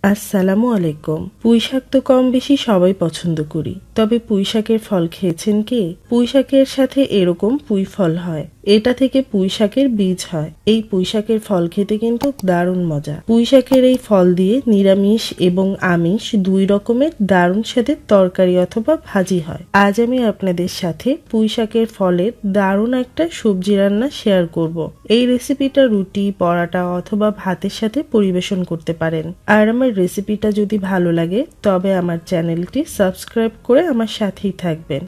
আসসালামু আলাইকুম। পুঁই শাক তো কম বেশি সবাই পছন্দ করি, তবে পুঁই শাকের ফল খেয়েছেন কি? পুঁই শাকের সাথে এরকম পুঁই ফল হয়, এটা থেকে পুঁই শাকের বীজ হয়। এই পুঁই শাকের ফল খেতে কিন্তু দারুণ মজা। পুঁই শাকের এই ফল দিয়ে নিরামিষ এবং আমিষ দুই রকমের দারুণ স্বাদের তরকারি অথবা ভাজি হয়। আজ আমি আপনাদের সাথে পুঁই শাকের ফলের দারুণ একটা সবজি রান্না শেয়ার করব। এই রেসিপিটা রুটি, পরাটা অথবা ভাতের সাথে পরিবেশন করতে পারেন। আর আমার রেসিপিটা যদি ভালো লাগে তবে আমার চ্যানেলটি সাবস্ক্রাইব করে আমার সাথেই থাকবেন।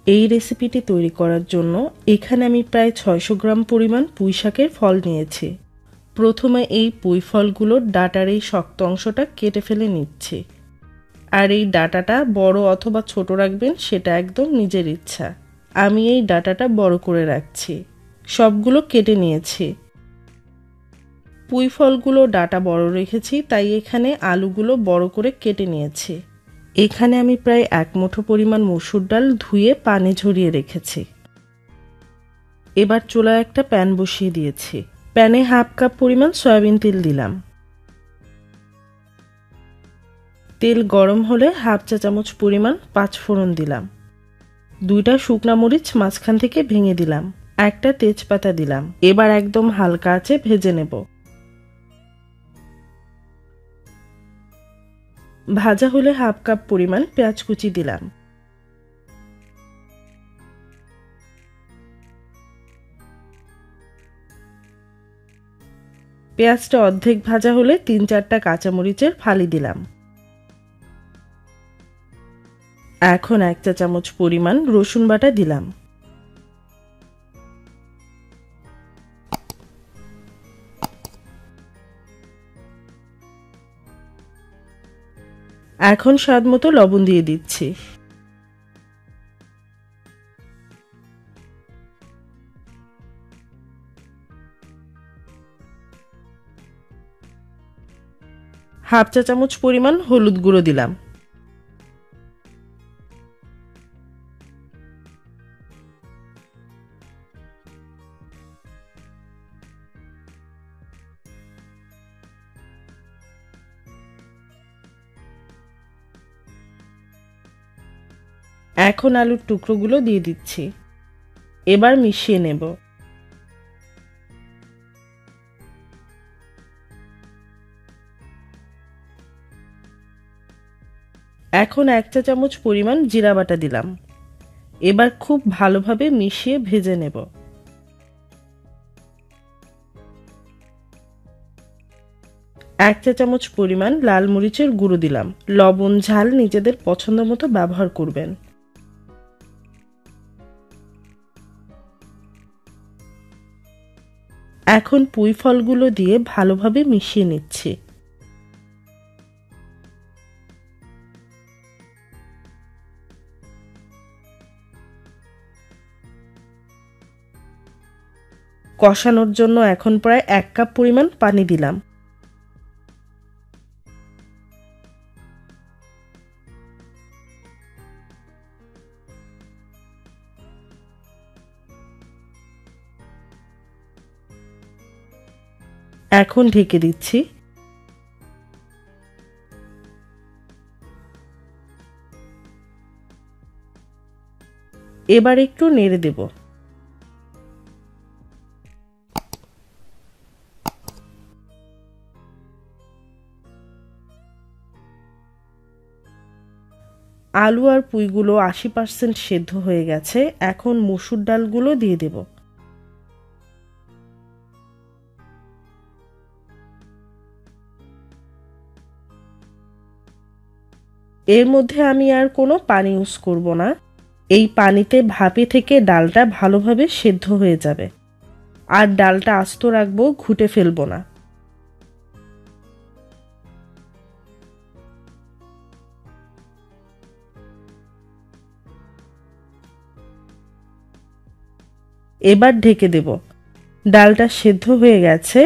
এই রেসিপিটি তৈরি করার জন্য এখানে আমি প্রায় 600 গ্রাম পরিমাণ পুঁই শাকের ফল নিয়েছি। প্রথমে এই পুঁই ফলগুলোর ডাঁটার এই শক্ত অংশটা কেটে ফেলে নিচ্ছি। আর এই ডাঁটাটা বড় অথবা ছোট রাখবেন সেটা একদম নিজের ইচ্ছা। আমি এই ডাঁটাটা বড় করে রাখছি। সবগুলো কেটে নিয়েছি। পুঁই ফলগুলো ডাঁটা বড় রেখেছি, তাই এখানে আলুগুলো বড় করে কেটে নিয়েছি। এখানে আমি প্রায় 1 মুঠো পরিমাণ মসুর ডাল ধুয়ে পানি ঝরিয়ে রেখেছি। এবার চুলায় একটা প্যান বসিয়ে দিয়েছি। প্যানে 1/2 কাপ পরিমাণ সয়াবিন তেল দিলাম। তেল গরম হলে 1/2 চা চামচ পরিমাণ 5 ফোড়ন দিলাম। 2টা শুকনা মরিচ মাঝখান থেকে ভেঙে দিলাম। একটা তেজপাতা দিলাম। এবার একদম হালকা আঁচে ভেজে নেব। ভাজা হলে 1/2 কাপ পরিমাণ পেঁয়াজ কুচি দিলাম। পেঁয়াজটা অর্ধেক ভাজা হলে 3-4টা কাঁচামরিচের ফালি দিলাম। এখন 1 চা চামচ পরিমাণ রসুন বাটা দিলাম। এখন স্বাদ মতো লবণ দিয়ে দিচ্ছি। হাফ চা চামচ পরিমাণ হলুদ গুঁড়ো দিলাম। এখন আলুর টুকরোগুলো দিয়ে দিচ্ছি। এবার মিশিয়ে নেব। এখন 1 চা চামচ পরিমাণ জিরা বাটা দিলাম। এবার খুব ভালোভাবে মিশিয়ে ভেজে নেব। 1 চা চামচ পরিমাণ লাল মরিচের গুঁড়ো দিলাম। লবণ ঝাল নিজেদের পছন্দ মতো ব্যবহার করবেন। এখন পুঁই ফলগুলো দিয়ে ভালোভাবে মিশিয়ে নিচ্ছি। কষানোর জন্য এখন প্রায় 1 কাপ পরিমাণ পানি দিলাম। এখন ঢেকে দিচ্ছি। এবার একটু নেড়ে দেব। আলু আর পুঁইগুলো 80% সেদ্ধ হয়ে গেছে। এখন মসুর ডালগুলো দিয়ে দেব। এর মধ্যে আমি আর কোনো পানি ইউজ করব না। এই পানিতে ভাপে থেকে ডালটা ভালোভাবে সেদ্ধ হয়ে যাবে। আর ডালটা আস্ত রাখবো, ঘুটে ফেলবো না। এবার ঢেকে দেব। ডালটা সেদ্ধ হয়ে গেছে।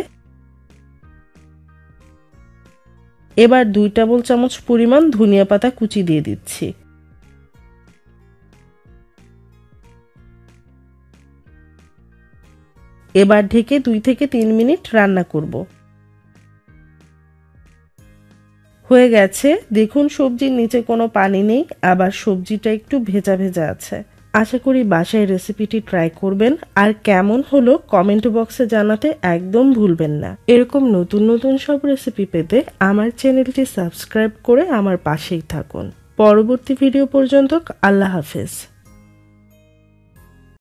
এবার 2 টেবিল চামচ পরিমাণ ধনিয়া পাতা কুচি দিয়ে দিচ্ছি। এবার ঢেকে 2 থেকে 3 মিনিট রান্না করব। হয়ে গেছে। দেখুন সবজির নিচে কোনো পানি নেই, আবার সবজিটা একটু ভেজা ভেজা আছে। আশা করি বাসায় রেসিপিটি ট্রাই করবেন, আর কেমন হলো কমেন্ট বক্সে জানাতে একদম ভুলবেন না। এরকম নতুন নতুন সব রেসিপি পেতে আমার চ্যানেলটি সাবস্ক্রাইব করে আমার পাশেই থাকুন। পরবর্তী ভিডিও পর্যন্ত আল্লাহ হাফেজ।